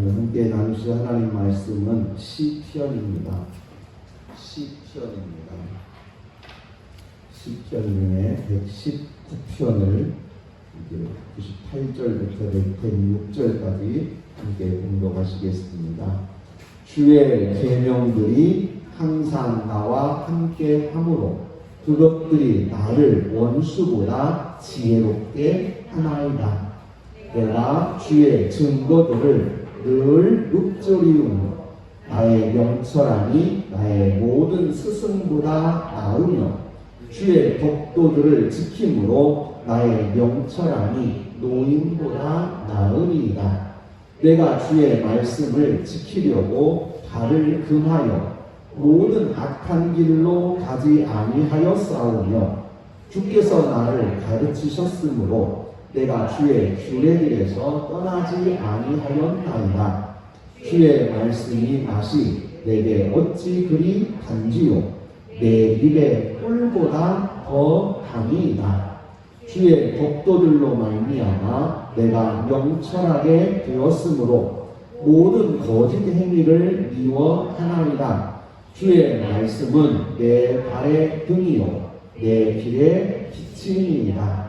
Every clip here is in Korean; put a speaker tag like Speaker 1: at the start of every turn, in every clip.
Speaker 1: 오늘 함께 나누실 하나님 말씀은 시편입니다. 시편입니다. 시편 중에 119편을 98절부터 106절까지 함께 공독하시겠습니다. 주의 계명들이 항상 나와 함께 하므로 그것들이 나를 원수보다 지혜롭게 하나이다. 내가 주의 증거들을 늘 읊조리우며 나의 명철함이 나의 모든 스승보다 나으며 주의 법도들을 지킴으로 나의 명철함이 노인보다 나으리이다. 내가 주의 말씀을 지키려고 발을 금하여 모든 악한 길로 가지 아니하여 싸우며 주께서 나를 가르치셨으므로 내가 주의 규례들에서 떠나지 아니하였나이다. 주의 말씀이 맛이 내게 어찌 그리 단지요 내 입의 꿀보다 더 담이이다. 주의 법도들로 말미암아 내가 명철하게 되었으므로 모든 거짓 행위를 미워하나이다. 주의 말씀은 내 발의 등이요 내 길의 빛이니이다.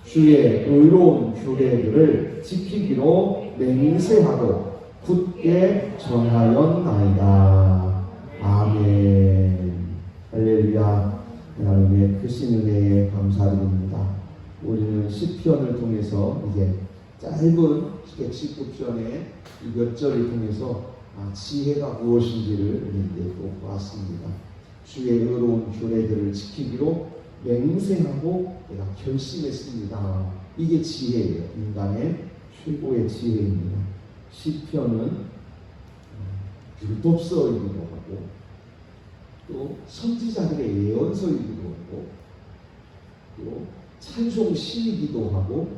Speaker 1: 주의 의로운 규례들을 지키기로 맹세하고 굳게 전하였나이다. 아멘. 할렐루야. 하나님의 크신 은혜에 감사드립니다. 우리는 시편을 통해서 이제 짧은 119편의 몇 절을 통해서 지혜가 무엇인지를 이제 또 보았습니다. 주의 의로운 규례들을 지키기로 맹세하고 내가 결심했습니다. 이게 지혜예요. 인간의 최고의 지혜입니다. 시편은 율법서이기도 하고 또 선지자들의 예언서이기도 하고 또 찬송시이기도 하고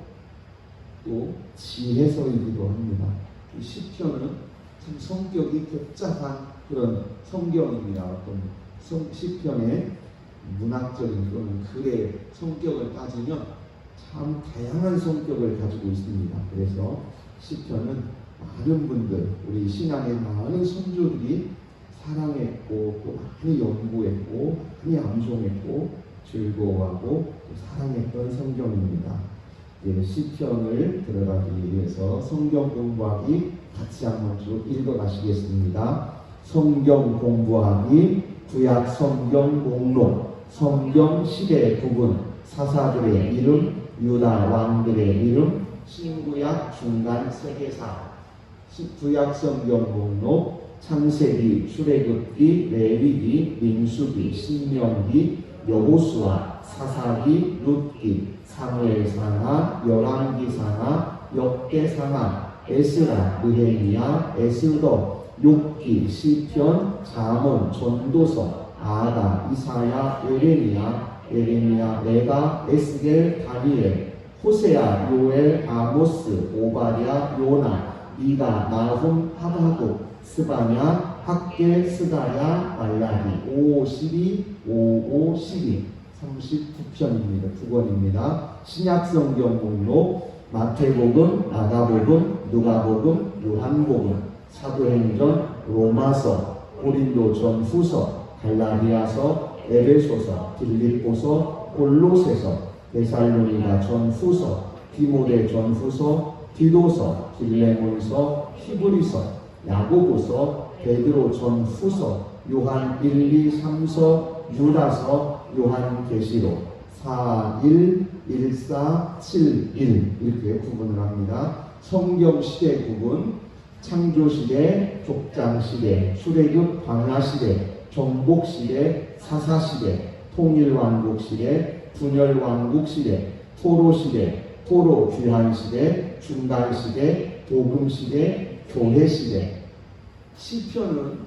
Speaker 1: 또 지혜서이기도 합니다. 이 시편은 참 성격이 복잡한 그런 성경입니다. 어떤 시편의 문학적인 또는 글의 성격을 따지면 참 다양한 성격을 가지고 있습니다. 그래서 시편은 많은 분들, 우리 신앙의 많은 선조들이 사랑했고 또 많이 연구했고 많이 암송했고 즐거워하고 사랑했던 성경입니다. 시편을 들어가기 위해서 성경 공부하기 같이 한번 쭉 읽어가시겠습니다. 성경 공부하기 구약 성경 목록 성경 시대 부분 사사들의 이름 유다 왕들의 이름 신구약 중간 세계사 구약 성경 목록 창세기 출애굽기 레위기 민수기 신명기 여호수아 사사기 룻기 사무엘상하 열왕기상하 역대상하 에스라 느헤미야 에스더 욥기 시편 잠언 전도서 아다 이사야 예레미야 레가 에스겔 다니엘 호세아 요엘 아모스 오바댜 요나 미가 나훔 하바국 스바냐 학계 스가랴 말라기 55, 12 39편입니다. 9권입니다. 신약성경 목록 마태복음, 마가복음, 누가복음, 요한복음, 사도행전, 로마서, 고린도전후서, 갈라디아서, 에베소서, 빌립보서, 골로새서, 데살로니가 전후서, 디모데 전후서, 디도서, 빌레몬서, 히브리서, 야고보서, 베드로 전후서, 요한 1, 2, 3서, 유다서, 요한계시록 4, 1, 1, 4, 7, 1 이렇게 구분을 합니다. 성경시대 구분 창조시대, 족장시대, 출애굽 광야시대, 정복시대, 사사시대, 통일왕국시대, 분열왕국시대, 포로시대, 포로 귀환시대, 중간시대, 복음시대, 교회시대. 시편은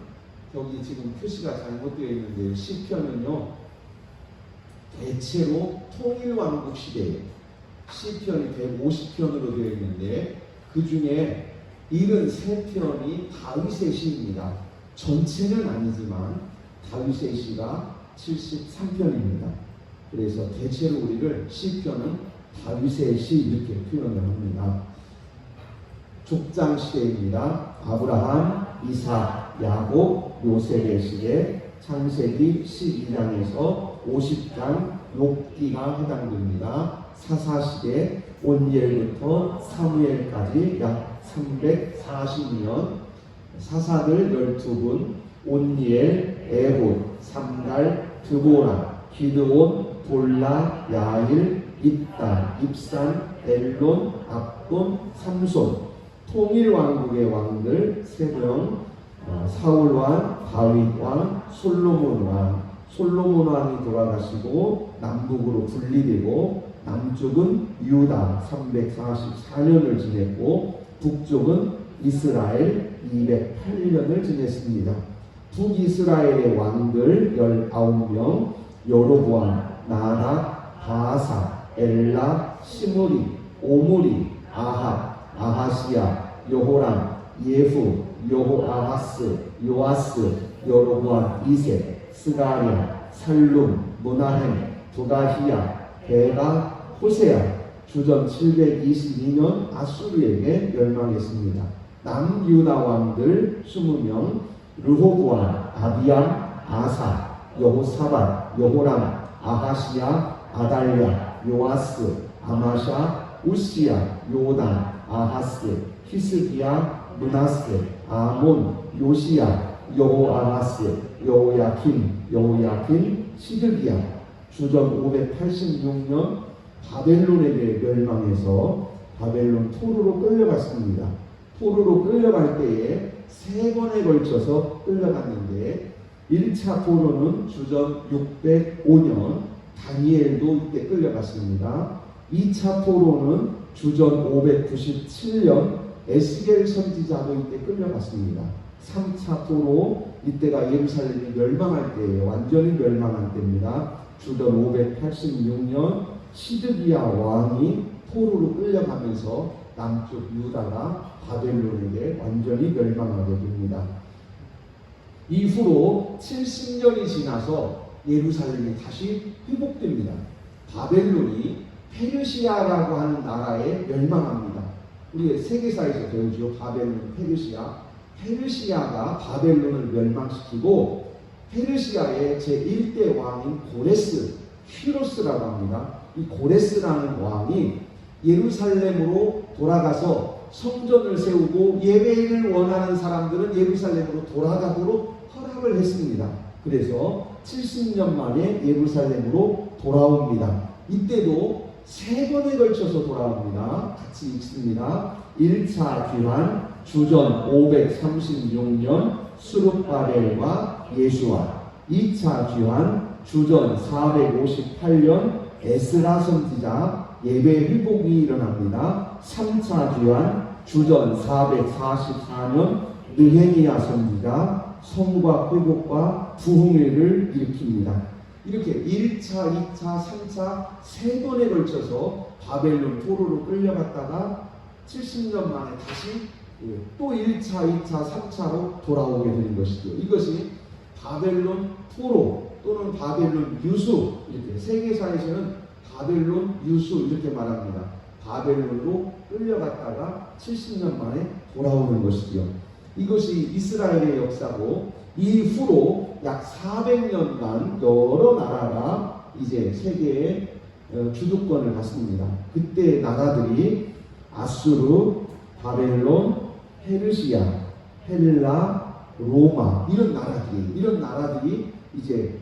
Speaker 1: 여기 지금 표시가 잘못되어 있는데요. 시편은요 대체로 통일왕국 시대에 시편이 150편으로 되어 있는데 그 중에 73편이 다윗의 시입니다. 전체는 아니지만 다윗의 시가 73편입니다. 그래서 대체로 우리를 시편은 다윗의 시 이렇게 표현을 합니다. 족장 시대입니다. 아브라함, 이삭, 야곱, 요셉의 시대, 창세기 12장에서 50장 욥기가 해당됩니다. 사사시대 온니엘부터 사무엘까지 약 340년, 사사들 12분, 온니엘, 에훗, 삼갈, 드보라, 기드온, 볼라, 야일, 입단, 입산, 엘론, 압돈, 삼손, 통일왕국의 왕들 3명, 사울왕, 다윗왕, 솔로몬왕. 솔로몬왕이 돌아가시고 남북으로 분리되고 남쪽은 유다 344년을 지냈고 북쪽은 이스라엘 208년을 지냈습니다. 북이스라엘의 왕들 19명, 여로보암, 나답, 바아사, 엘라, 시므리, 오므리, 아합, 아하시야, 여호람, 예후, 여호아하스, 요아스, 여로보암 2세, 스가랴, 살룸, 무나헴, 부가히야, 베가, 호세야. 주전 722년 아수르에게 멸망했습니다. 남유다 왕들 20명, 르호보암, 아비암, 아사, 여호사밧, 여호람, 아하시야, 아달랴, 요아스, 아마샤, 우시야, 요담, 아하스, 히스기야, 므낫세, 아몬, 요시야, 여호아하스, 여호야킨, 시드기야. 주전 586년 바벨론에게 멸망해서 바벨론 토르로 끌려갔습니다. 토르로 끌려갈 때에 3번에 걸쳐서 끌려갔는데 1차 포로는 주전 605년 다니엘도 이때 끌려갔습니다. 2차 포로는 주전 597년 에스겔 선지자도 이때 끌려갔습니다. 3차 포로, 이때가 예루살렘이 멸망할 때예요. 완전히 멸망한 때입니다. 주전 586년 시드기야 왕이 포로로 끌려가면서 남쪽 유다가 바벨론에게 완전히 멸망하게 됩니다. 이후로 70년이 지나서 예루살렘이 다시 회복됩니다. 바벨론이 페르시아라고 하는 나라에 멸망합니다. 우리 세계사에서 배우죠. 바벨론, 페르시아가 바벨론을 멸망시키고 페르시아의 제1대 왕인 고레스, 퀴로스라고 합니다. 이 고레스라는 왕이 예루살렘으로 돌아가서 성전을 세우고 예배를 원하는 사람들은 예루살렘으로 돌아가도록 허락을 했습니다. 그래서 70년 만에 예루살렘으로 돌아옵니다. 이때도 3번에 걸쳐서 돌아옵니다. 같이 읽습니다. 1차 귀환 주전 536년 수룹바벨과 예수와, 2차 귀환 주전 458년 에스라 선지자 예배 회복이 일어납니다. 3차 귀환 주전 444년 느헤미야 선지자 성과 회복과 부흥회를 일으킵니다. 이렇게 1차, 2차, 3차 3번에 걸쳐서 바벨론 포로로 끌려갔다가 70년 만에 다시 또 1차, 2차, 3차로 돌아오게 되는 것이죠. 이것이 바벨론 포로 또는 바벨론 유수, 이렇게 세계사에서는 바벨론 유수 이렇게 말합니다. 바벨론으로 끌려갔다가 70년 만에 돌아오는 것이죠. 이것이 이스라엘의 역사고, 이후로 약 400년간 여러 나라가 이제 세계의 주도권을 갖습니다. 그때 나라들이 아수르, 바벨론, 페르시아, 헬라, 로마, 이런 나라들이 이제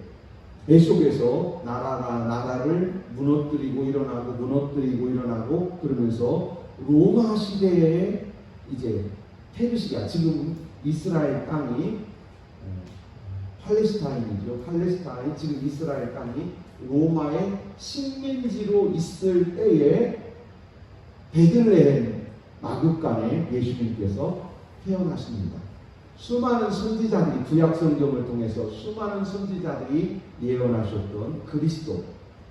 Speaker 1: 계속해서 나라를 무너뜨리고 일어나고 그러면서 로마 시대에 이제 페르시아, 지금 이스라엘 땅이 팔레스타인, 지금 이스라엘 땅이 로마의 식민지로 있을 때에 베들레헴 마국간에 예수님께서 태어나십니다. 수많은 선지자들이, 구약 성경을 통해서 수많은 선지자들이 예언하셨던 그리스도,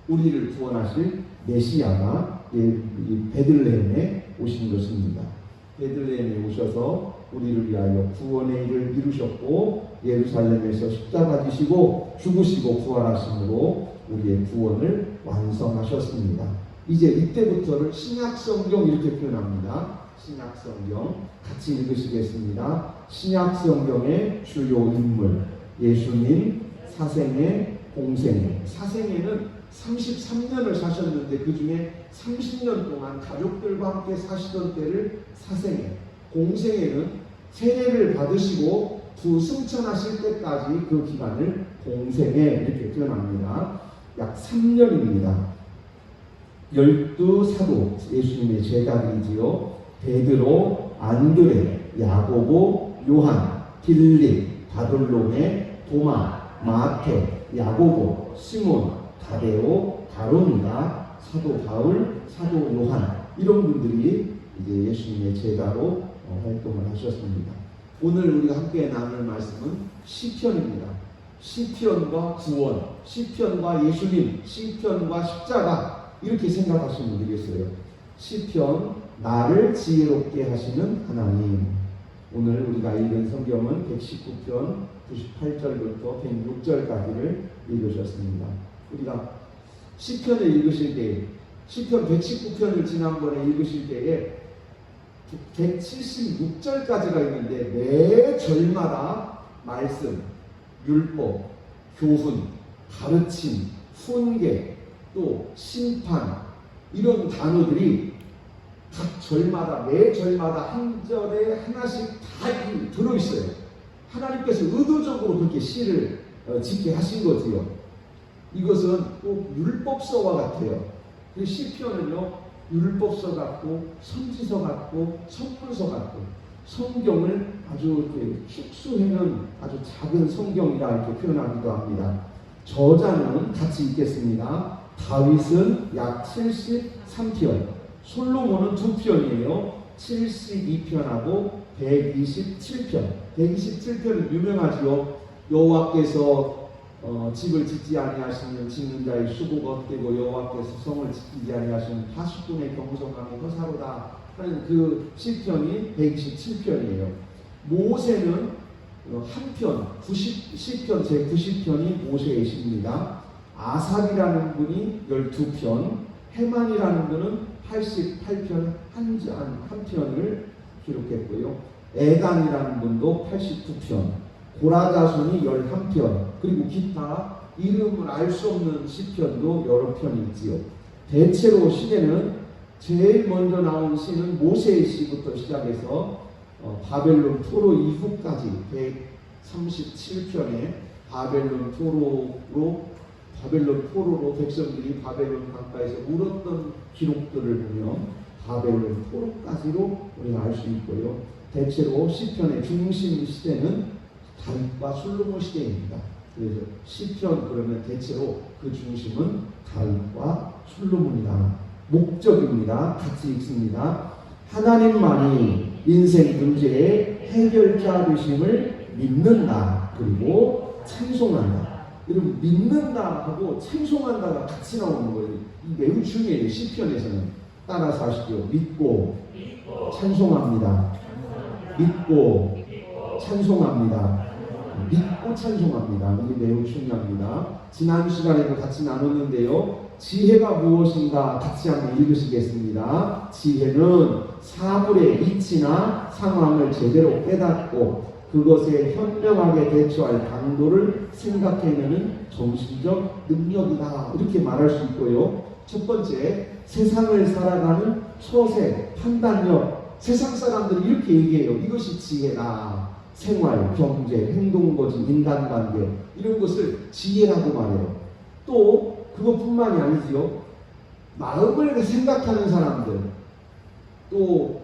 Speaker 1: 우리를 구원하실 메시아가 베들레헴에 오신 것입니다. 베들레헴에 오셔서 우리를 위하여 구원의 일을 이루셨고, 예루살렘에서 십자가 지시고 죽으시고 부활하심으로 우리의 구원을 완성하셨습니다. 이제 이때부터를 신약 성경 이렇게 표현합니다. 신약성경 같이 읽으시겠습니다. 신약성경의 주요 인물 예수님 사생애 공생애. 사생애는 33년을 사셨는데 그 중에 30년 동안 가족들과 함께 사시던 때를 사생애, 공생애는 세례를 받으시고 부승천하실 때까지 그 기간을 공생애 이렇게 표현합니다. 약 3년입니다. 12사도 예수님의 제자들이지요. 베드로, 안드레, 야고보, 요한, 빌립, 바돌로메, 도마, 마태, 야고보, 시몬, 다데오, 가론이다, 사도 바울, 사도 요한 이런 분들이 이제 예수님의 제자로 활동을 하셨습니다. 오늘 우리가 함께 나눌 말씀은 시편입니다. 시편과 구원, 시편과 예수님, 시편과 십자가 이렇게 생각하시면 되겠어요. 시편, 나를 지혜롭게 하시는 하나님. 오늘 우리가 읽은 성경은 119편 98절부터 106절까지를 읽으셨습니다. 우리가 시편을 읽으실 때, 시편 119편을 지난번에 읽으실 때에 176절까지가 있는데 매 절마다 말씀, 율법, 교훈, 가르침, 훈계, 또 심판 이런 단어들이 각 절마다 매 절마다 한 절에 하나씩 다 들어있어요. 하나님께서 의도적으로 그렇게 시를 짓게 하신 거지요. 이것은 꼭 율법서와 같아요. 그 시편은요, 율법서 같고 선지서 같고 선문서 같고 성경을 아주 축소해놓은 아주 작은 성경이라 이렇게 표현하기도 합니다. 저자는 같이 읽겠습니다. 다윗은 약 73편, 솔로몬은 2편이에요. 72편하고 127편. 127편은 유명하지요. 여호와께서 집을 짓지 아니하시면 짓는 자의 수고가 헛되고 여호와께서 성을 지키지 아니하시면 파수꾼의 경성함이 허사로다 하는 그 시편이 127편이에요. 모세는 한편 90시편 제90편이 모세의 시입니다. 아삽이라는 분이 12편, 헤만이라는 분은 88편 한 편을 기록했고요. 에단이라는 분도 89편, 고라자손이 11편, 그리고 기타 이름을 알 수 없는 시편도 여러 편이 있지요. 대체로 시대는 제일 먼저 나온 시는 모세의 시부터 시작해서 바벨론 포로 이후까지 137편에 바벨론 포로로 백성들이 바벨론 강가에서 울었던 기록들을 보면 바벨론 포로까지로 우리가 알 수 있고요. 대체로 시편의 중심 시대는 다윗과 솔로몬 시대입니다. 그래서 시편 그러면 대체로 그 중심은 다윗과 솔로몬이다. 목적입니다. 같이 읽습니다. 하나님만이 인생 문제의 해결자 되심을 믿는다. 그리고 찬송한다. 여러분 믿는다 하고 찬송한다가 같이 나오는 거예요. 이 매우 중요해요. 시편에서는. 따라서 하시죠. 믿고 찬송합니다. 믿고 찬송합니다. 믿고 찬송합니다. 이게 매우 중요합니다. 지난 시간에도 같이 나눴는데요. 지혜가 무엇인가 같이 한번 읽으시겠습니다. 지혜는 사물의 이치나 상황을 제대로 깨닫고 그것에 현명하게 대처할 방도를 생각해내는 정신적 능력이다. 이렇게 말할 수 있고요. 첫 번째, 세상을 살아가는 처세, 판단력. 세상 사람들이 이렇게 얘기해요. 이것이 지혜다. 생활, 경제, 행동거지, 인간관계 이런 것을 지혜라고 말해요. 또 그것뿐만이 아니지요. 마음을 생각하는 사람들, 또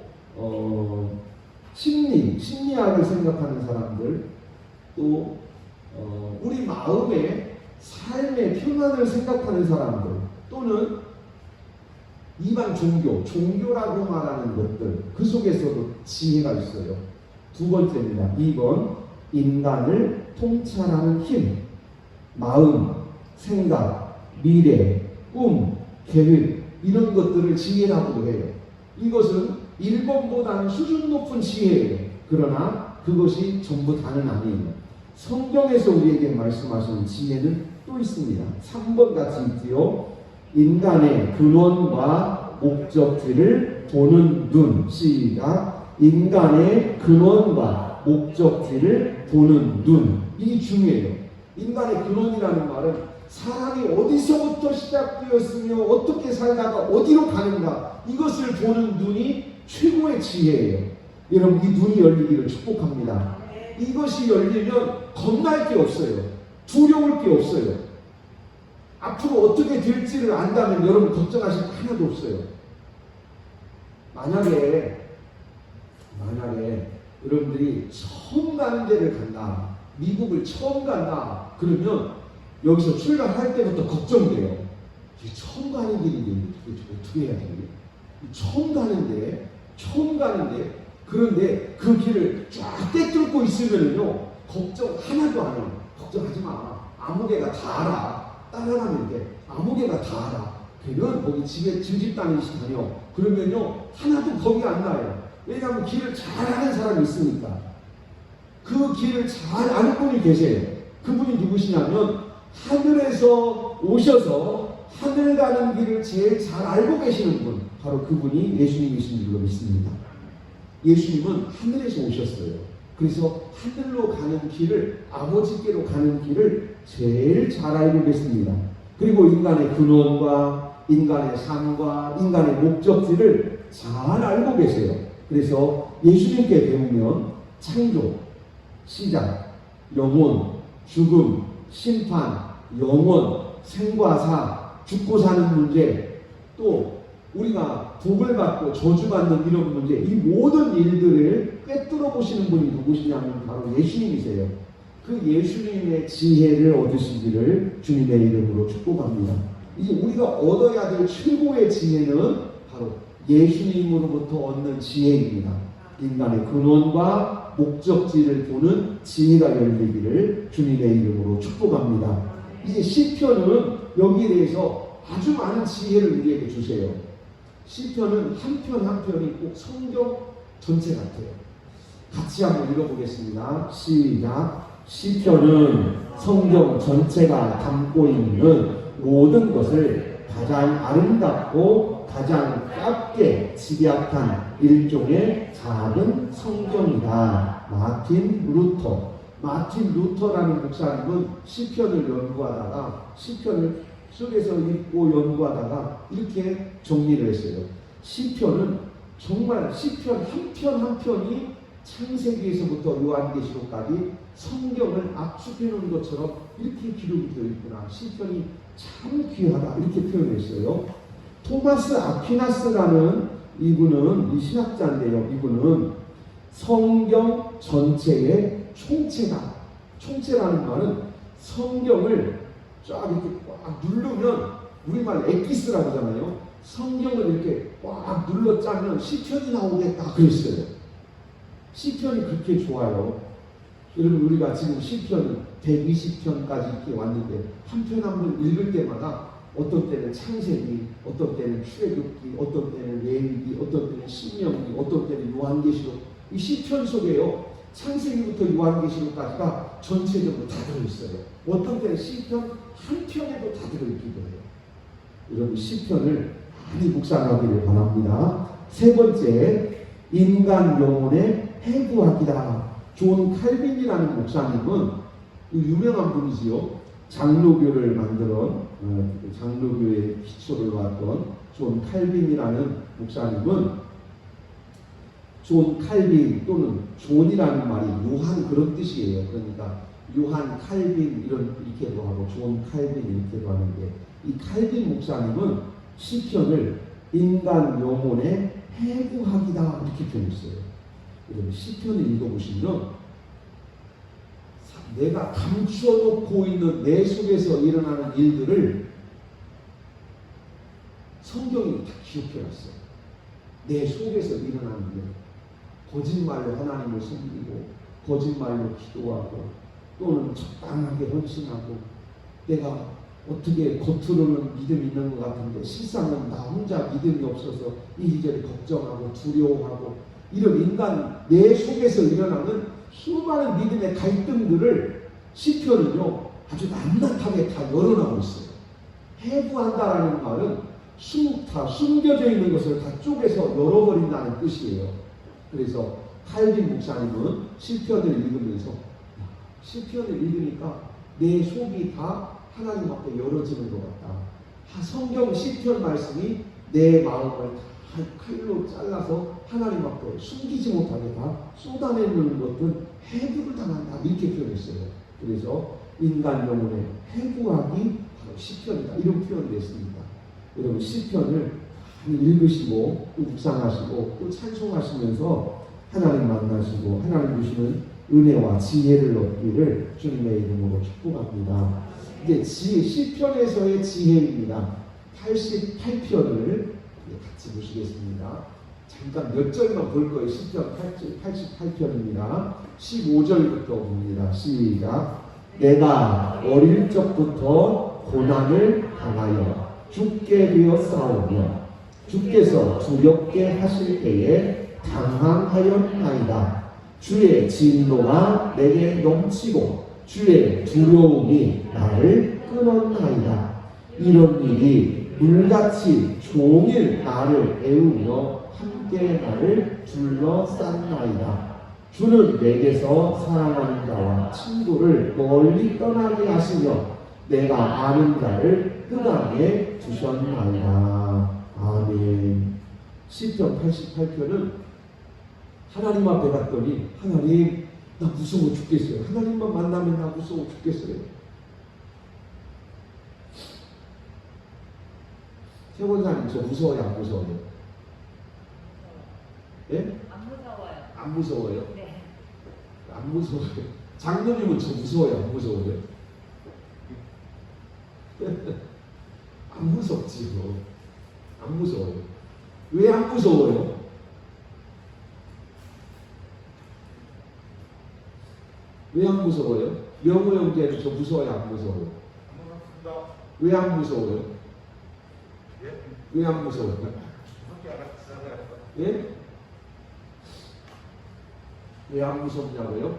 Speaker 1: 심리학을 생각하는 사람들, 또 우리 마음의 삶의 평안을 생각하는 사람들, 또는 이방 종교라고 말하는 것들, 그 속에서도 지혜가 있어요. 두 번째입니다. 2번, 인간을 통찰하는 힘, 마음, 생각, 미래, 꿈, 계획 이런 것들을 지혜라고도 해요. 이것은 1번보다는 수준 높은 지혜예요. 그러나 그것이 전부 다는 아니에요. 성경에서 우리에게 말씀하시는 지혜는 또 있습니다. 3번 같이 있지요. 인간의 근원과 목적지를 보는 눈. 시작. 인간의 근원과 목적지를 보는 눈. 이게 중요해요. 인간의 근원이라는 말은 사람이 어디서부터 시작되었으며 어떻게 살다가 어디로 가는가, 이것을 보는 눈이 최고의 지혜예요. 여러분, 이 눈이 열리기를 축복합니다. 이것이 열리면 겁날 게 없어요. 두려울 게 없어요. 앞으로 어떻게 될지를 안다면 여러분 걱정하실 거 하나도 없어요. 만약에 여러분들이 처음 가는 데를 간다, 미국을 처음 간다 그러면 여기서 출발할 때부터 걱정돼요. 처음 가는 길인데 어떻게 해야 되니? 처음 가는데 그런데 그 길을 쫙 꿰뚫고 있으면요 걱정 하나도 안 해요. 걱정하지 마. 아무개가 다 알아. 따라가면 돼. 아무개가 다 알아. 그러면 거기 집에 집 다니시다녀. 그러면요 하나도 겁이 안 나요. 왜냐하면 길을 잘 아는 사람이 있으니까. 그 길을 잘 아는 분이 계세요. 그분이 누구시냐면 하늘에서 오셔서 하늘 가는 길을 제일 잘 알고 계시는 분, 바로 그분이 예수님이신 줄로 믿습니다. 예수님은 하늘에서 오셨어요. 그래서 하늘로 가는 길을, 아버지께로 가는 길을 제일 잘 알고 계십니다. 그리고 인간의 근원과 인간의 삶과 인간의 목적지를 잘 알고 계세요. 그래서 예수님께 배우면 창조, 시작, 영혼, 죽음, 심판, 영원, 생과 사, 죽고 사는 문제, 또 우리가 복을 받고 저주받는 이런 문제, 이 모든 일들을 꿰뚫어 보시는 분이 누구시냐면 바로 예수님이세요. 그 예수님의 지혜를 얻으시기를 주님의 이름으로 축복합니다. 이제 우리가 얻어야 될 최고의 지혜는 바로 예수님으로부터 얻는 지혜입니다. 인간의 근원과 목적지를 보는 지혜가 열리기를 주님의 이름으로 축복합니다. 이제 시편은 여기에 대해서 아주 많은 지혜를 우리에게 주세요. 시편은 한 편 한 편이 꼭 성경 전체 같아요. 같이 한번 읽어보겠습니다. 시작. 시편은 성경 전체가 담고 있는 모든 것을 가장 아름답고 가장 짧게 집약한 일종의 작은 성경이다. 마틴 루터라는 목사님은 시편을 연구하다가 시편을 속에서 읽고 연구하다가 이렇게 정리를 했어요. 시편은 정말 시편 한 편 한 편이 창세기에서부터 요한계시록까지 성경을 압축해 놓은 것처럼 이렇게 기록이 되어 있구나. 시편이 참 귀하다. 이렇게 표현했어요. 토마스 아퀴나스라는 이분은 이 신학자인데요. 이분은 성경 전체의 총체다. 총체라는 말은 성경을 쫙 이렇게 꽉 누르면, 우리말 엑기스라고 하잖아요. 성경을 이렇게 꽉 눌러 짜면 시편이 나오겠다 그랬어요. 시편이 그렇게 좋아요. 여러분, 우리가 지금 시편 120편까지 이렇게 왔는데 한 편 한 편 읽을 때마다 어떤 때는 창세기, 어떤 때는 출애굽기, 어떤 때는 레위기, 어떤 때는 신명기, 어떤 때는 요한계시록. 이 시편 속에요, 창세기부터 요한계시록까지가 전체적으로 다 들어있어요. 어떤 때는 시편 한 편에도 다 들어있기도 해요. 여러분, 시편을 많이 묵상하기를 바랍니다. 세 번째, 인간 영혼의 해부학이다. 존 칼빈이라는 목사님은 유명한 분이지요. 장로교를 만들어 장로교의 기초를 놨던 존 칼빈이라는 목사님은, 존 칼빈 또는 존이라는 말이 요한 그런 뜻이에요. 그러니까 요한 칼빈 이렇게도 하고 존 칼빈 이렇게도 하는데, 이 칼빈 목사님은 시편을 인간 영혼의 해부학이다 이렇게 표현했어요. 여러분, 시편을 읽어보시면 내가 감추어놓고 있는 내 속에서 일어나는 일들을 성경이 다 기록해놨어요. 내 속에서 일어나는 일, 거짓말로 하나님을 섬기고 거짓말로 기도하고 또는 적당하게 헌신하고, 내가 어떻게 겉으로는 믿음이 있는 것 같은데 실상은 나 혼자 믿음이 없어서 이리저리 걱정하고 두려워하고, 이런 인간 내 속에서 일어나는 수많은 믿음의 갈등들을 시편은요 아주 낱낱하게 다 열어나고 있어요. 해부한다라는 말은 다 숨겨져 있는 것을 다 쪼개서 열어버린다는 뜻이에요. 그래서 칼빈 목사님은 시편을 읽으면서 시편을 읽으니까 내 속이 다 하나님 앞에 열어지는 것 같다. 성경 시편 말씀이 내 마음을 다 칼로 잘라서 하나님 앞에 숨기지 못하게 다 쏟아내는 것은 해부를 당한다. 이렇게 표현했어요. 그래서 인간 영혼의 해부하기 바로 시편이다. 이런 표현을 했습니다. 여러분 시편을 많이 읽으시고 또 묵상하시고 또 찬송하시면서 하나님 만나시고 하나님 주시는 은혜와 지혜를 얻기를 주님의 이름으로 축복합니다. 이제 시편에서의 지혜입니다. 88편을 같이 보시겠습니다. 잠깐 몇 절만 볼 거예요. 시편 88편입니다. 15절부터 봅니다. 시작. 내가 어릴 적부터 고난을 당하여 죽게 되어 싸우며 주께서 두렵게 하실 때에 당황하였나이다. 주의 진노가 내게 넘치고 주의 두려움이 나를 끊었나이다. 이런 일이 물같이 종일 나를 애우며 함께 나를 둘러쌌나이다. 주는 내게서 사랑하는 자와 친구를 멀리 떠나게 하시며 내가 아는 자를 흑암에 두셨나이다. 아멘. 시편 88편은 하나님 앞에 갔더니 하나님 나 무서워 죽겠어요. 하나님만 만나면 나 무서워 죽겠어요. 최원사님 저 무서워요? 안 무서워요? 예?
Speaker 2: 안 무서워요.
Speaker 1: 안 무서워요?
Speaker 2: 네.
Speaker 1: 안 무서워요. 장로님은 저 무서워요? 안 무서워요? 안 무섭지요. 안 무서워요. 왜 안 무서워요? 왜 안 무서워요? 명호 형제는 저 무서워요? 안 무서워요? 왜 안 무서워요? 왜 안 무서워요? 예? 왜 안 무섭냐고요?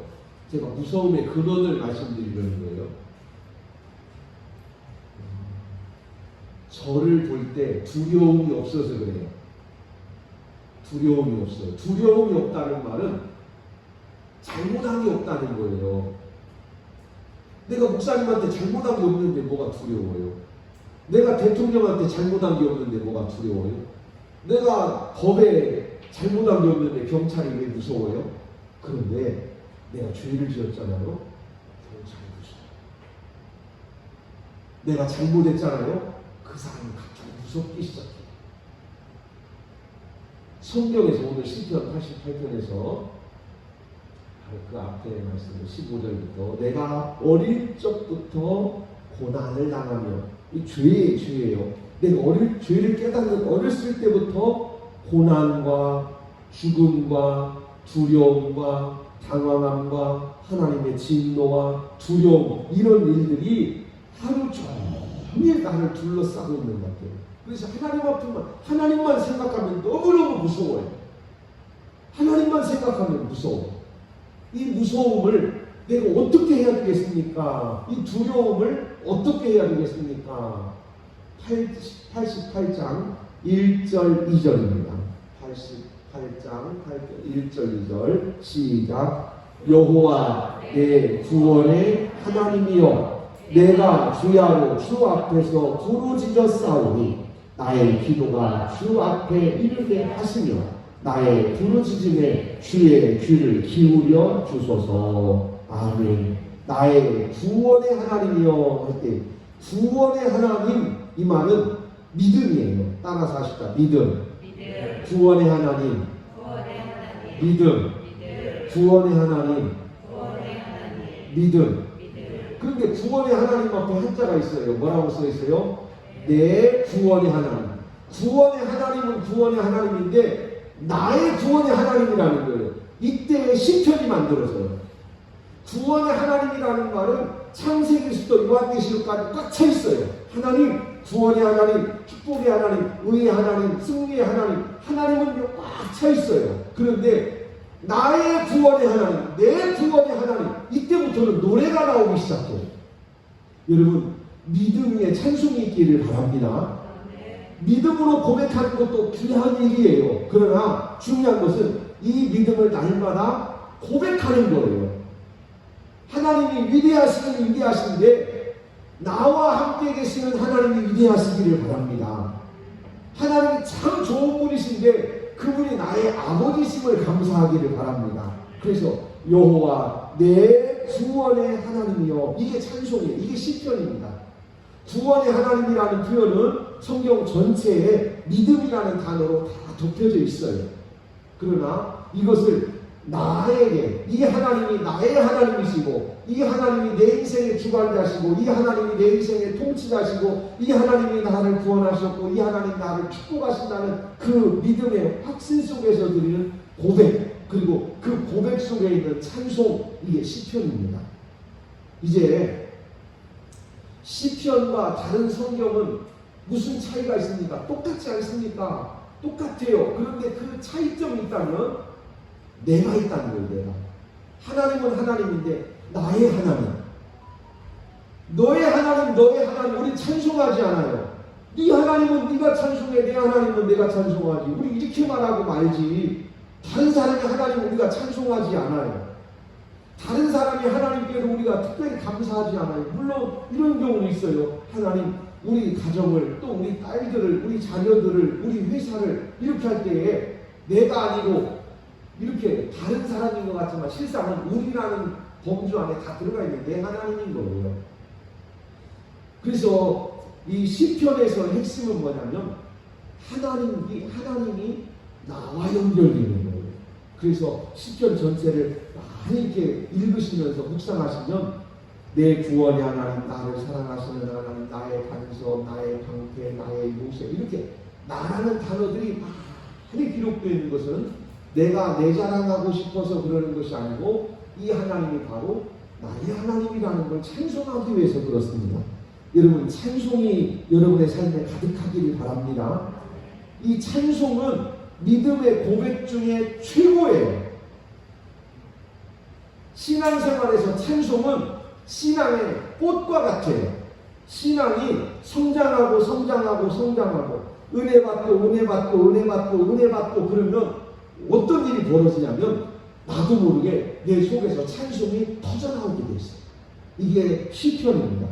Speaker 1: 제가 무서움의 근원을 말씀드리려는 거예요. 저를 볼 때 두려움이 없어서 그래요. 두려움이 없어요. 두려움이 없다는 말은 잘못한 게 없다는 거예요. 내가 목사님한테 잘못한 게 없는데 뭐가 두려워요? 내가 대통령한테 잘못한 게 없는데 뭐가 두려워요? 내가 법에 잘못한 게 없는데 경찰이 왜 무서워요? 그런데 내가 죄를 지었잖아요. 경찰이 무서워요. 내가 잘못했잖아요. 그 사람이 갑자기 무섭기 시작해요. 성경에서 오늘 시편 88편에서 그 앞에 말씀을 15절부터 내가 어릴 적부터 고난을 당하며 이 죄예요. 내가 죄를 깨닫는 어렸을 때부터 고난과 죽음과 두려움과 당황함과 하나님의 진노와 두려움 이런 일들이 하루 종일 나를 둘러싸고 있는 것 같아요. 그래서 하나님만 생각하면 너무너무 무서워요. 하나님만 생각하면 무서워. 이 무서움을 내가 어떻게 해야 되겠습니까? 이 두려움을 어떻게 해야 되겠습니까? 88장 1절 2절입니다. 88장 1절 2절 시작. 여호와 내 구원의 하나님이여 내가 주야로 주 앞에서 부르짖었사오니 나의 기도가 주 앞에 이르게 하시며 나의 부르짖음에 주의 귀를 기울여 주소서. 아멘. 나의 구원의 하나님이여 할 때 구원의 하나님 이 말은 믿음이에요. 따라서 하십시다. 믿음. 구원의 하나님. 믿음. 구원의 하나님. 믿음. 그런데 구원의 하나님 앞에 한자가 있어요. 뭐라고 써 있어요? 내 구원의 하나님. 구원의 하나님은 구원의 하나님인데 나의 구원의 하나님이라는 거예요. 이때 시편이 만들어져요. 구원의 하나님이라는 말은 창세기부터 요한계시록까지 꽉 차 있어요. 하나님, 구원의 하나님, 축복의 하나님, 의의 하나님, 승리의 하나님, 하나님은 꽉 차 있어요. 그런데 나의 구원의 하나님, 내 구원의 하나님, 이때부터는 노래가 나오기 시작해요. 여러분, 믿음의 찬송이 있기를 바랍니다. 믿음으로 고백하는 것도 귀한 일이에요. 그러나 중요한 것은 이 믿음을 날마다 고백하는 거예요. 하나님이 위대하시긴 위대하신데 나와 함께 계시는 하나님이 위대하시기를 바랍니다. 하나님이 참 좋은 분이신데 그분이 나의 아버지심을 감사하기를 바랍니다. 그래서 여호와 내 구원의 하나님이여, 이게 찬송이에요. 이게 시편입니다. 구원의 하나님이라는 표현은 성경 전체에 믿음이라는 단어로 다 덮여져 있어요. 그러나 이것을 나에게, 이 하나님이 나의 하나님이시고, 이 하나님이 내 인생의 주관자시고, 이 하나님이 내 인생의 통치자시고, 이 하나님이 나를 구원하셨고, 이 하나님이 나를 축복하신다는 그 믿음의 확신 속에서 드리는 고백, 그리고 그 고백 속에 있는 찬송, 이게 시편입니다. 이제 시편과 다른 성경은 무슨 차이가 있습니까? 똑같지 않습니까? 똑같아요. 그런데 그 차이점이 있다면 내가 있다는 거예요. 내가. 하나님은 하나님인데 나의 하나님, 너의 하나님, 너의 하나님, 우리 찬송하지 않아요. 네 하나님은 네가 찬송해, 내 하나님은 내가 찬송하지. 우리 이렇게 말하고 말지. 다른 사람이 하나님 우리가 찬송하지 않아요. 다른 사람이 하나님께로 우리가 특별히 감사하지 않아요. 물론 이런 경우는 있어요. 하나님 우리 가정을, 또 우리 딸들을, 우리 자녀들을, 우리 회사를 이렇게 할 때에 내가 아니고 이렇게 다른 사람인 것 같지만 실상은 우리라는 범주 안에 다 들어가 있는 내 하나님인 거예요. 그래서 이 시편에서 핵심은 뭐냐면 하나님이 나와 연결되는 거예요. 그래서 시편 전체를 많이 이렇게 읽으시면서 묵상하시면 내 구원의 하나님, 나를 사랑하시는 하나님, 나의 반석, 나의 방패, 나의 요새, 이렇게 나라는 단어들이 많이 기록되어 있는 것은 내가 내 자랑하고 싶어서 그러는 것이 아니고 이 하나님이 바로 나의 하나님이라는 걸 찬송하기 위해서 그렇습니다. 여러분, 찬송이 여러분의 삶에 가득하기를 바랍니다. 이 찬송은 믿음의 고백 중에 최고예요. 신앙생활에서 찬송은 신앙의 꽃과 같아요. 신앙이 성장하고 성장하고 성장하고 은혜 받고 은혜 받고 은혜 받고 은혜 받고 그러면 어떤 일이 벌어지냐면 나도 모르게 내 속에서 찬송이 터져나오게 돼 있어요. 이게 시편입니다.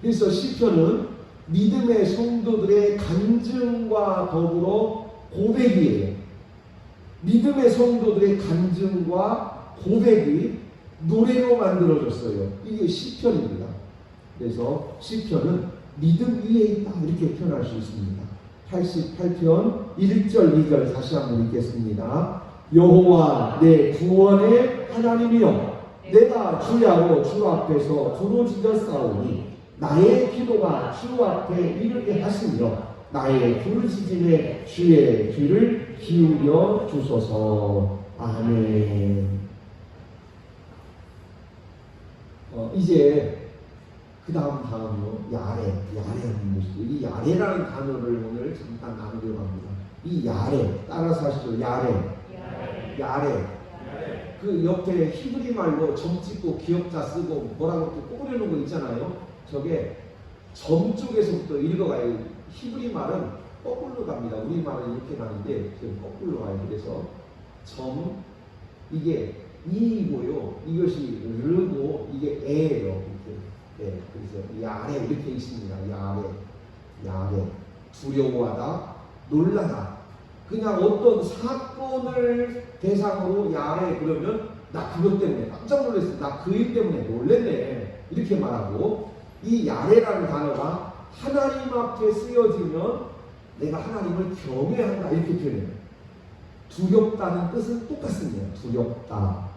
Speaker 1: 그래서 시편은 믿음의 성도들의 간증과 더불어 고백이에요. 믿음의 성도들의 간증과 고백이 노래로 만들어졌어요. 이게 시편입니다. 그래서 시편은 믿음 위에 있다, 이렇게 표현할 수 있습니다. 88편 1절 2절 다시 한번 읽겠습니다. 여호와 내 구원의 하나님이여, 내가 주야로 주 앞에서 부르짖었사오니 나의 기도가 주 앞에 이르게 하시며 나의 부르짖음에 주의 귀를 기울여 주소서. 아멘. 이제 그 다음은요, 야레라는 것이죠. 이 야레라는 단어를 오늘 잠깐 나누려고 합니다. 이 야레, 따라서 하시죠. 야레. 그 옆에 히브리 말로 점 찍고 기역자 쓰고 뭐라고 꼬부려놓은 거 있잖아요. 저게 점 쪽에서부터 읽어가요. 히브리 말은 거꾸로 갑니다. 우리 말은 이렇게 가는데 지금 거꾸로 가요. 그래서 점, 이게 이고요. 이것이 르고 이게 에예요. 네, 그래서 이 아래 이렇게 있습니다. 야레. 두려워하다, 놀라다. 그냥 어떤 사건을 대상으로 야레 그러면 나 그것 때문에 깜짝 놀랐어. 나 그 일 때문에 놀랬네. 이렇게 말하고, 이 야레라는 단어가 하나님 앞에 쓰여지면 내가 하나님을 경외한다, 이렇게 표현해요. 두렵다는 뜻은 똑같습니다. 두렵다.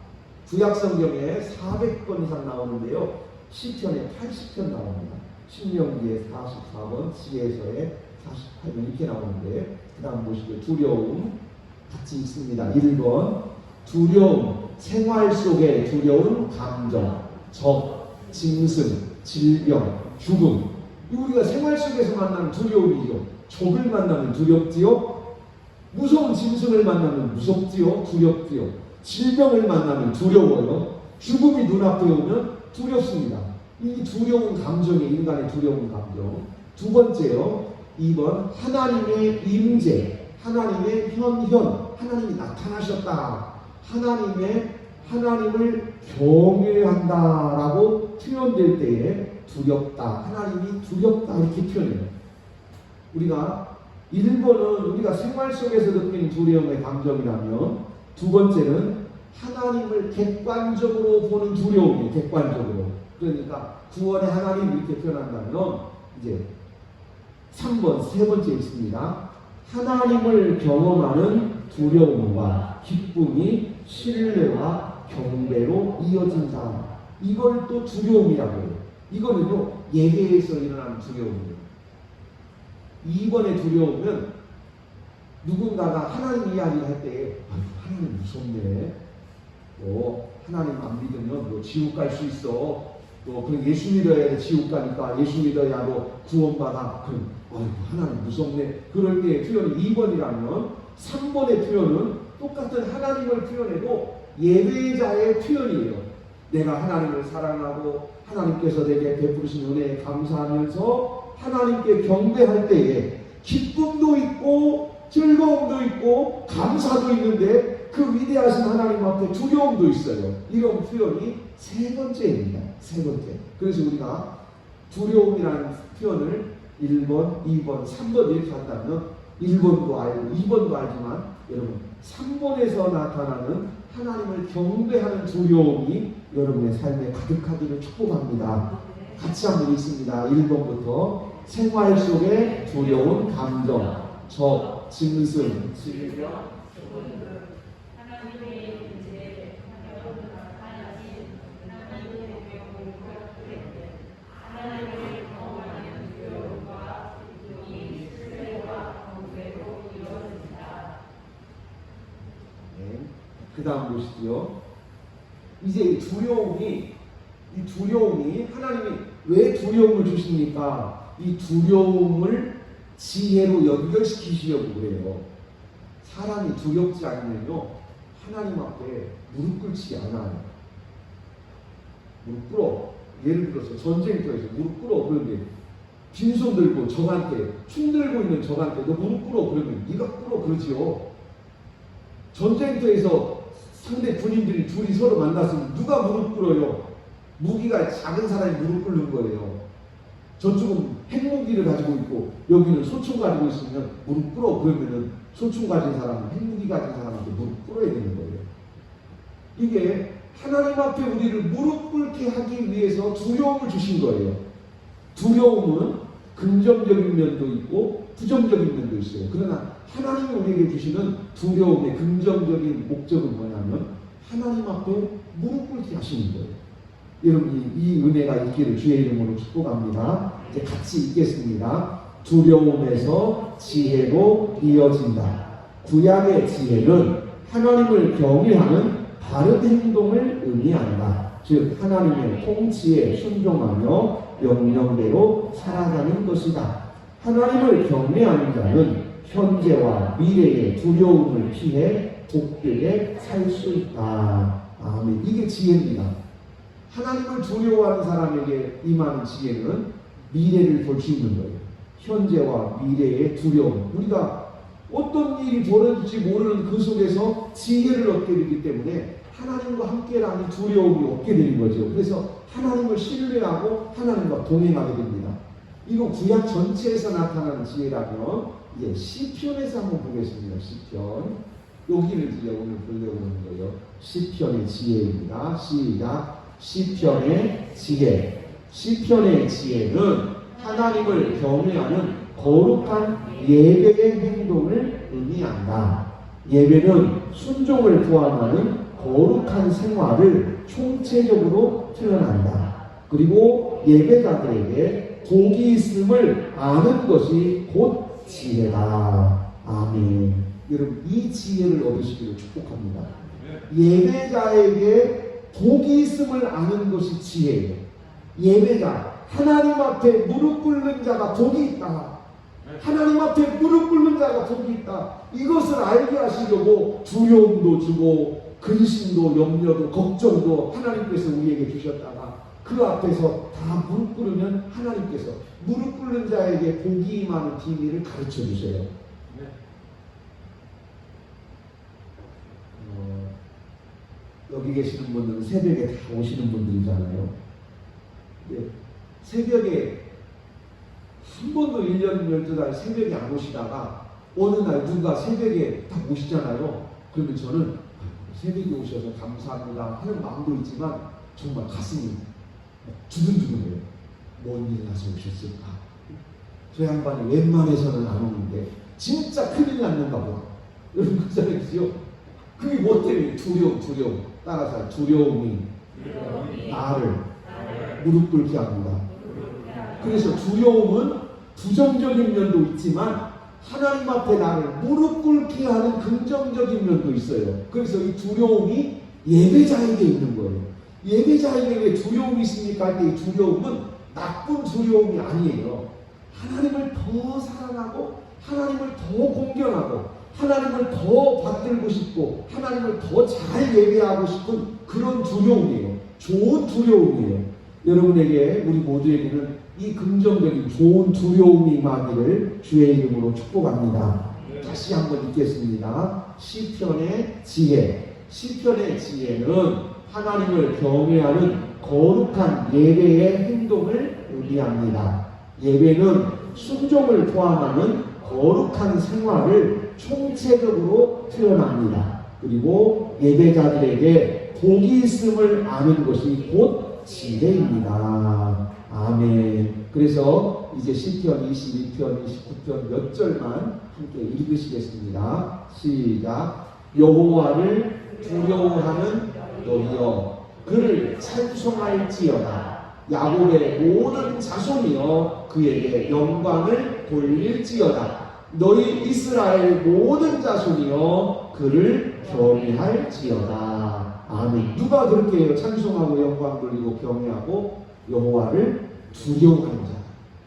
Speaker 1: 구약성경에 400번 이상 나오는데요. 시편에 80편 나옵니다. 신명기에 44번, 지혜서에 48번 이렇게 나오는데, 그 다음 보시고요. 두려움 같이 있습니다. 1번 두려움, 생활 속에 두려운 감정, 적, 짐승, 질병, 죽음. 우리가 생활 속에서 만나는 두려움이죠. 적을 만나면 두렵지요. 무서운 짐승을 만나면 무섭지요. 두렵지요. 질병을 만나면 두려워요. 죽음이 눈앞에 오면 두렵습니다. 이 두려운 감정이 인간의 두려운 감정. 두 번째요, 2번 하나님의 임재, 하나님의 현현, 하나님이 나타나셨다. 하나님을 경외한다라고 표현될 때에 두렵다, 하나님이 두렵다 이렇게 표현해요. 우리가 1번은 우리가 생활 속에서 느끼는 두려움의 감정이라면, 두 번째는 하나님을 객관적으로 보는 두려움이에요. 객관적으로. 그러니까 구원의 하나님 이렇게 표현한다면 이제 3번 세 번째 있습니다. 하나님을 경험하는 두려움과 기쁨이 신뢰와 경배로 이어진다. 이걸 또 두려움이라고 해요. 이거는요 예배에서 일어나는 두려움이에요. 2번의 두려움은 누군가가 하나님 이야기를 할 때 하나님 무섭네, 하나님 안 믿으면 너 지옥 갈 수 있어, 그 예수 믿어야 돼, 지옥 가니까 예수 믿어야 너 구원받아, 그럼 하나님 무섭네. 그럴 때 표현이 2번이라면 3번의 표현은 똑같은 하나님을 표현해도 예배자의 표현이에요. 내가 하나님을 사랑하고 하나님께서 내게 베푸신 은혜에 감사하면서 하나님께 경배할 때에 기쁨도 있고 즐거움도 있고 감사도 있는데 그 위대하신 하나님 앞에 두려움도 있어요. 이런 표현이 세 번째입니다. 세 번째. 그래서 우리가 두려움이라는 표현을 1번, 2번, 3번 이렇게 한다면 1번도 알고 2번도 알지만 여러분 3번에서 나타나는 하나님을 경배하는 두려움이 여러분의 삶에 가득하기를 축복합니다. 같이 한번 읽습니다. 1번부터 생활 속의 두려운 감정, 적, 짐승, 질병, 그 다음 보시죠. 이제 이 두려움이 하나님이 왜 두려움을 주십니까? 이 두려움을 지혜로 연결시키시려고 그래요. 사람이 두렵지 않으면요 하나님 앞에 무릎 꿇지 않아요. 무릎 꿇어. 예를 들어서 전쟁터에서 무릎 꿇어 그런데 빈손 들고 적한테, 총 들고 있는 적한테 너 무릎 꿇어 그러면 네가 꿇어 그러지요. 전쟁터에서 상대 군인들이 둘이 서로 만났으면 누가 무릎 꿇어요? 무기가 작은 사람이 무릎 꿇는 거예요. 저쪽은 핵무기를 가지고 있고 여기는 소총 가지고 있으면 무릎 꿇어 그러면은 소총 가진 사람은 핵무기 가진 사람한테 무릎 꿇어야 되는 거예요. 이게 하나님 앞에 우리를 무릎 꿇게 하기 위해서 두려움을 주신 거예요. 두려움은 긍정적인 면도 있고 부정적인 면도 있어요. 그러나 하나님이 우리에게 주시는 두려움의 긍정적인 목적은 뭐냐면 하나님 앞에 무릎 꿇게 하시는 거예요. 여러분 이 은혜가 있기를 주의 이름으로 축복합니다. 이제 같이 읽겠습니다. 두려움에서 지혜로 이어진다. 구약의 지혜는 하나님을 경외하는 바른 행동을 의미한다. 즉 하나님의 통치에 순종하며 명령대로 살아가는 것이다. 하나님을 경외하는 자는 현재와 미래의 두려움을 피해 복되게 살 수 있다. 아멘. 이게 지혜입니다. 하나님을 두려워하는 사람에게 임하는 지혜는 미래를 볼 수 있는 거예요. 현재와 미래의 두려움. 우리가 어떤 일이 벌어질지 모르는 그 속에서 지혜를 얻게 되기 때문에 하나님과 함께라는 두려움이 없게 되는 거죠. 그래서 하나님을 신뢰하고 하나님과 동행하게 됩니다. 이거 구약 전체에서 나타나는 지혜라면 이제 시편에서 한번 보겠습니다. 시편. 여기를 이제 오늘 보려고 하는 거예요. 시편의 지혜입니다. 시작. 시편의 지혜. 시편의 지혜는 하나님을 경외하는 거룩한 예배의 행동을 의미한다. 예배는 순종을 포함하는 거룩한 생활을 총체적으로 표현한다. 그리고 예배자들에게 복이 있음을 아는 것이 곧 지혜다. 아멘. 여러분 이 지혜를 얻으시기를 축복합니다. 예배자에게 복이 있음을 아는 것이 지혜예요. 예배자, 하나님 앞에 무릎 꿇는 자가 복이 있다. 하나님 앞에 무릎 꿇는 자가 복이 있다. 이것을 알게 하시려고 두려움도 주고 근심도 염려도 걱정도 하나님께서 우리에게 주셨다가 그 앞에서 다 무릎 꿇으면 하나님께서 무릎 꿇는 자에게 복이 임하는 비밀을 가르쳐 주세요. 여기 계시는 분들은 새벽에 다 오시는 분들이잖아요. 새벽에 한 번도 1년 12달 새벽에 안 오시다가 어느 날 누가 새벽에 딱 오시잖아요. 그러면 저는 새벽에 오셔서 감사합니다 하는 마음도 있지만 정말 가슴이 두근두근해요. 뭔 일 나서 오셨을까? 저 양반이 웬만해서는 안 오는데 진짜 큰일 났는가 보다. 여러분 그 생각이지요? 그게 뭐 때문에? 두려움. 따라서 두려움이 나를 무릎 꿇게 합니다. 그래서 두려움은 부정적인 면도 있지만 하나님 앞에 나를 무릎 꿇게 하는 긍정적인 면도 있어요. 그래서 이 두려움이 예배자에게 있는 거예요. 예배자에게 왜 두려움이 있습니까? 할 때 이 두려움은 나쁜 두려움이 아니에요. 하나님을 더 사랑하고 하나님을 더 공경하고 하나님을 더 받들고 싶고 하나님을 더 잘 예배하고 싶은 그런 두려움이에요. 좋은 두려움이에요. 여러분에게 우리 모두에게는 이 긍정적인 좋은 두려움이 임하기를 주의 이름으로 축복합니다. 다시 한번 읽겠습니다. 시편의 지혜. 시편의 지혜는 하나님을 경외하는 거룩한 예배의 행동을 의미합니다. 예배는 순종을 포함하는 거룩한 생활을 총체적으로 표현합니다. 그리고 예배자들에게 복이 있음을 아는 것이 곧 지혜입니다. 아멘. 그래서 이제 시편 22편, 29편 몇 절만 함께 읽으시겠습니다. 시작. 여호와를 두려워하는 너희여 그를 찬송할지어다. 야곱의 모든 자손이여 그에게 영광을 돌릴지어다. 너희 이스라엘 모든 자손이여 그를 경외할지어다. 아멘. 누가 그렇게 해요? 찬송하고 영광 돌리고 경외하고 여호와를 두려워하는 자.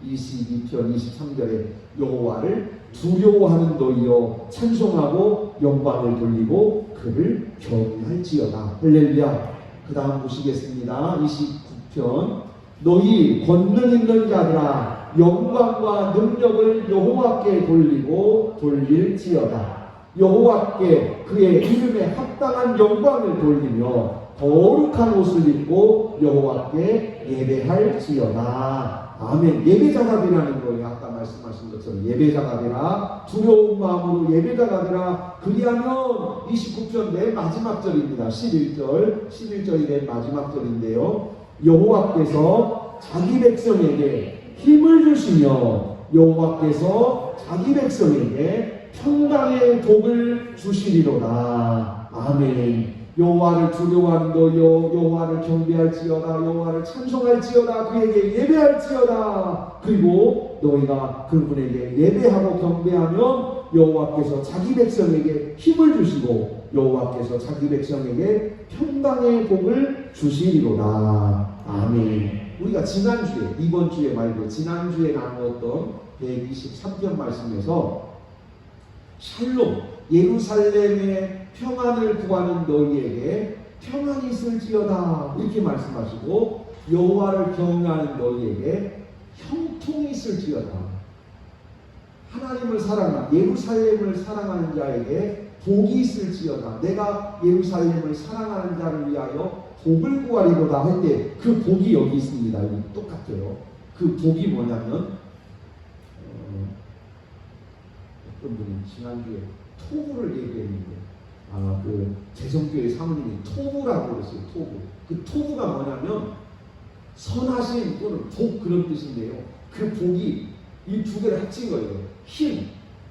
Speaker 1: 22편 23절에 여호와를 두려워하는 너희여 찬송하고 영광을 돌리고 그를 경외할지어다. 할렐루야. 그 다음 보시겠습니다. 29편 너희 권능 있는 자들아 영광과 능력을 여호와께 돌리고 돌릴지어다. 여호와께 그의 이름에 합당한 영광을 돌리며 거룩한 옷을 입고 여호와께 예배할지어다. 아멘. 예배자가 되라는 거예요. 아까 말씀하신 것처럼 예배자가 되라. 두려운 마음으로 예배자가 되라. 그리하면 29편 맨 마지막 절입니다. 11절이 맨 마지막 절인데요. 여호와께서 자기 백성에게 힘을 주시며 여호와께서 자기 백성에게 평강의 복을 주시리로다. 아멘. 여호와를 두려워하는 너희여 여호와를 경배할지어다. 여호와를 찬송할지어다. 그에게 예배할지어다. 그리고 너희가 그분에게 예배하고 경배하면 여호와께서 자기 백성에게 힘을 주시고 여호와께서 자기 백성에게 평강의 복을 주시리로다. 아멘. 우리가 지난주에 이번 주에 말고 지난주에 나누었던 123편 말씀에서 샬롬 예루살렘의 평안을 구하는 너희에게 평안이 있을지어다 이렇게 말씀하시고 여호와를 경외하는 너희에게 형통이 있을지어다. 하나님을 사랑하는 예루살렘을 사랑하는 자에게 복이 있을지어다. 내가 예루살렘을 사랑하는 자를 위하여 복을 구하리로다 할 때 그 복이 여기 있습니다. 여기 똑같아요. 그 복이 뭐냐면 어떤 분이 지난주에 토부를 얘기했는데 그 재성교회 사모님이 토부라고 그랬어요. 토부. 그 토부가 뭐냐면 선하심 또는 복 그런 뜻인데요. 그 복이 이 두 개를 합친 거예요. 힘,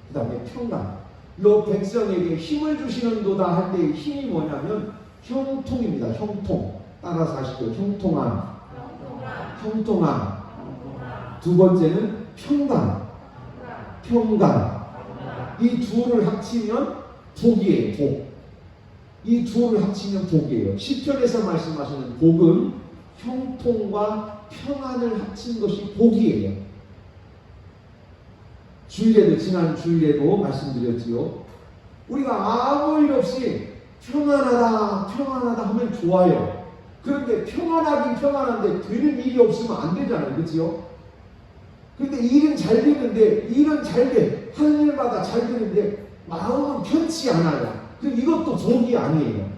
Speaker 1: 그 다음에 평강. 너 백성에게 힘을 주시는도다 할 때 힘이 뭐냐면 형통입니다. 형통. 따라서 하시죠. 형통함. 두 번째는 평강. 이 둘을 합치면 복이에요. 복. 이 둘을 합치면 복이에요. 시편에서 말씀하시는 복은 형통과 평안을 합친 것이 복이에요. 주일에도 지난 주일에도 말씀드렸지요. 우리가 아무 일 없이 평안하다 하면 좋아요. 그런데 평안하긴 평안한데 되는 일이 없으면 안 되잖아요. 그렇죠? 그런데 일은 잘 되는데, 일은 잘 돼. 하는 일마다 잘 되는데 마음은 편치 않아요. 이것도 복이 아니에요.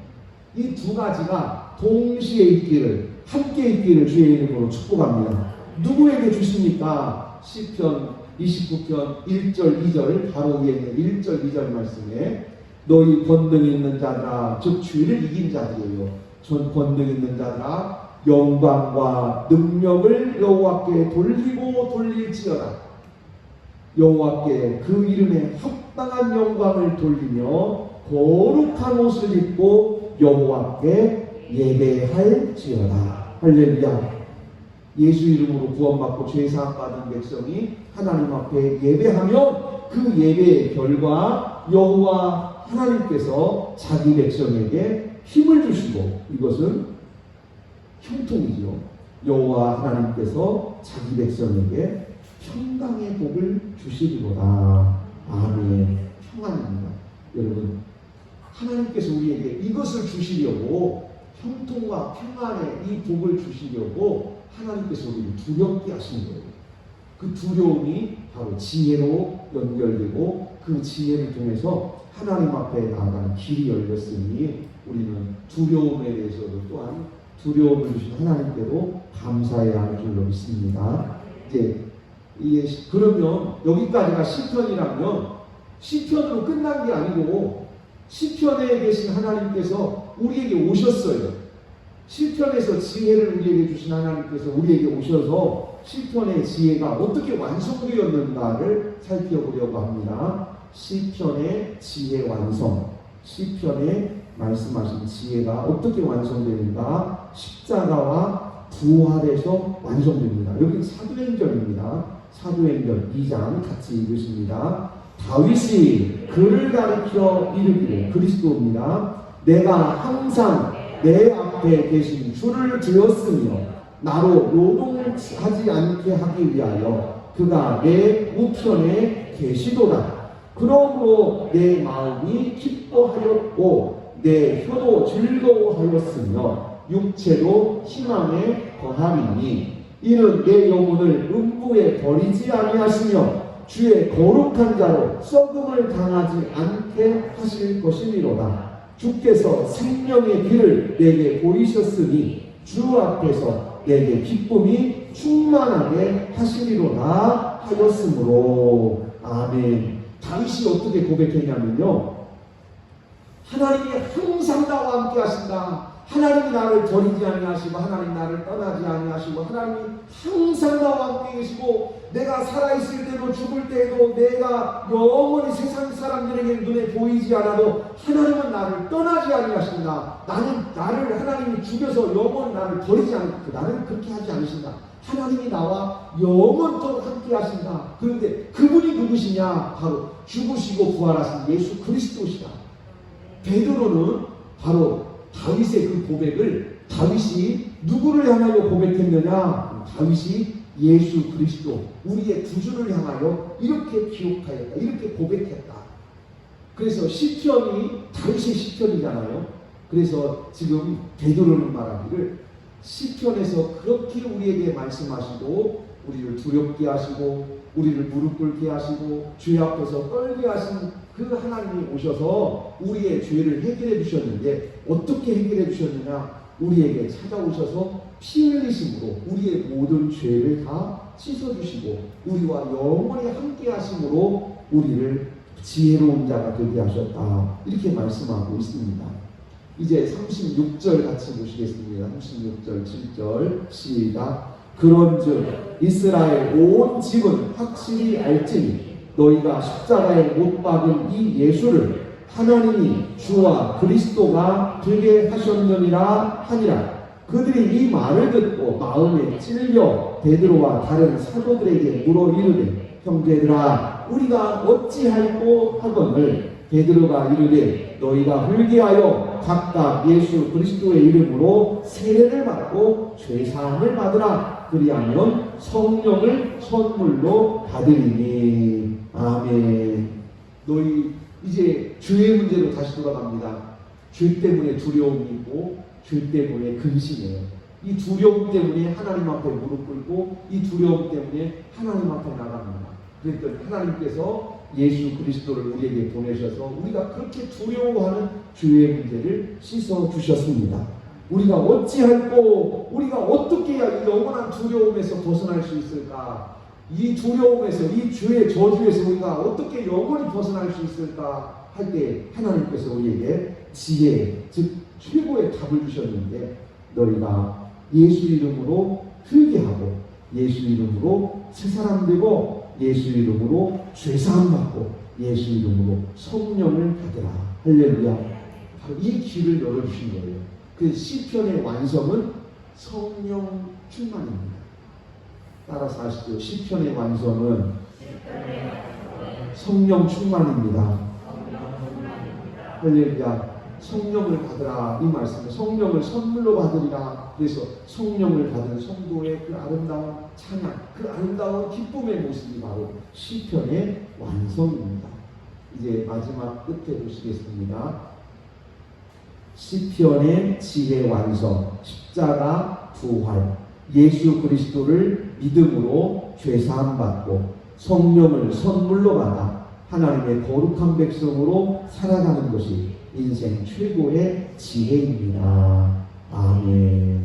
Speaker 1: 이 두 가지가 동시에 있기를, 함께 있기를 주의 이름으로 축복합니다. 누구에게 주십니까? 시편 29편 1절 2절 바로 위에 있는 1절 2절 말씀에 너희 권능 있는 자들아, 즉 죄를 이긴 자들이에요. 전 권능 있는 자들아, 영광과 능력을 여호와께 돌리고 돌릴지어다. 여호와께 그 이름에 합당한 영광을 돌리며 거룩한 옷을 입고 여호와께 예배할지어다. 할렐루야. 예수 이름으로 구원받고 죄사함 받은 백성이 하나님 앞에 예배하면 그 예배의 결과 여호와 하나님께서 자기 백성에게 힘을 주시고, 이것은 형통이죠. 여호와 하나님께서 자기 백성에게 평강의 복을 주시리로다. 아멘. 평안입니다. 여러분, 하나님께서 우리에게 이것을 주시려고, 형통과 평안의 이 복을 주시려고 하나님께서 우리를 두렵게 하신 거예요. 그 두려움이 바로 지혜로 연결되고, 그 지혜를 통해서 하나님 앞에 나아가는 길이 열렸으니 우리는 두려움에 대해서도 또한 두려움을 주신 하나님께도 감사해야 할 줄로 믿습니다. 이제 그러면 여기까지가 시편이라면 시편으로 끝난 게 아니고 시편에 계신 하나님께서 우리에게 오셨어요. 시편에서 지혜를 우리에게 주신 하나님께서 우리에게 오셔서 시편의 지혜가 어떻게 완성되었는가를 살펴보려고 합니다. 시편의 지혜 완성, 시편에 말씀하신 지혜가 어떻게 완성되는가? 십자가와 부활에서 완성됩니다. 여기 사도행전입니다. 사도행전 2장 같이 읽으십니다. 다윗이 그를 가리켜 이르기를, 그리스도입니다. 내가 항상 내 앞에 계신 주를 되었으며 나로 요동하지 않게 하기 위하여 그가 내 우편에 계시도다. 그러므로 내 마음이 기뻐하였고 내 혀도 즐거워하였으며 육체도 희망에 거하리니 이는 내 영혼을 음부에 버리지 아니하시며 주의 거룩한 자로 썩음을 당하지 않게 하실 것이니로다. 주께서 생명의 길을 내게 보이셨으니 주 앞에서 내게 기쁨이 충만하게 하시리로다 하였으므로. 아멘. 다윗이 어떻게 고백했냐면요, 하나님이 항상 나와 함께 하신다. 하나님이 나를 버리지 아니하시고 하나님 나를 떠나지 아니하시고 하나님이 항상 나와 함께 계시고 내가 살아있을 때도 죽을 때도 내가 영원히 세상 사람들에게 눈에 보이지 않아도 하나님은 나를 떠나지 아니하신다. 나를 하나님이 죽여서 영원히 나를 버리지 않고 나는 그렇게 하지 않으신다. 하나님이 나와 영원토록 함께 하신다. 그런데 그분이 누구시냐? 바로 죽으시고 부활하신 예수 그리스도시다. 베드로는 바로 다윗의 그 고백을, 다윗이 누구를 향하여 고백했느냐? 다윗이 예수 그리스도, 우리의 구주를 향하여 이렇게 기록하였다, 이렇게 고백했다. 그래서 시편이 다윗의 시편이잖아요. 그래서 지금 베드로는 말하기를 시편에서 그렇게 우리에게 말씀하시고 우리를 두렵게 하시고 우리를 무릎 꿇게 하시고 죄 앞에서 떨게 하신 그 하나님이 오셔서 우리의 죄를 해결해 주셨는데 어떻게 해결해 주셨느냐? 우리에게 찾아오셔서 피 흘리심으로 우리의 모든 죄를 다 씻어주시고 우리와 영원히 함께 하심으로 우리를 지혜로운 자가 되게 하셨다. 이렇게 말씀하고 있습니다. 이제 36절 같이 보시겠습니다. 36절 7절 시작. 그런즉 이스라엘 온 집은 확실히 알지니 너희가 십자가에 못 박은 이 예수를 하나님이 주와 그리스도가 되게 하셨느니라 하니라. 그들이 이 말을 듣고 마음에 찔려 베드로와 다른 사도들에게 물어 이르되 형제들아 우리가 어찌할꼬 하거늘. 베드로가 이르되 너희가 회개하여 각각 예수 그리스도의 이름으로 세례를 받고 죄사함을 받으라. 그리하면 성령을 선물로 받으리니. 아멘. 너희 이제 죄의 문제로 다시 돌아갑니다. 죄 때문에 두려움이 있고 죄 때문에 근심해요. 이 두려움 때문에 하나님 앞에 무릎 꿇고 이 두려움 때문에 하나님 앞에 나갑니다. 그랬더니 하나님께서 예수 그리스도를 우리에게 보내셔서 우리가 그렇게 두려워하는 죄의 문제를 씻어 주셨습니다. 우리가 어찌할꼬, 우리가 어떻게 해야 이 영원한 두려움에서 벗어날 수 있을까? 이 두려움에서, 이 죄의 저주에서 우리가 어떻게 영원히 벗어날 수 있을까 할 때 하나님께서 우리에게 지혜, 즉 최고의 답을 주셨는데, 너희가 예수 이름으로 회개하고 예수 이름으로 새 사람 되고 예수 이름으로 죄사함 받고 예수 이름으로 성령을 받으라. 할렐루야. 바로 이 길을 열어주신 거예요. 그 시편의 완성은 성령 충만입니다. 따라서 아시죠? 시편의 완성은 성령 충만입니다. 할렐루야. 성령을 받으라. 이 말씀은 성령을 선물로 받으리라. 그래서 성령을 받은 성도의 그 아름다운 찬양, 그 아름다운 기쁨의 모습이 바로 시편의 완성입니다. 이제 마지막 끝에 보시겠습니다. 시편의 지혜 완성, 십자가 부활, 예수 그리스도를 믿음으로 죄사함 받고 성령을 선물로 받아 하나님의 거룩한 백성으로 살아가는 것이 인생 최고의 지혜입니다. 아멘.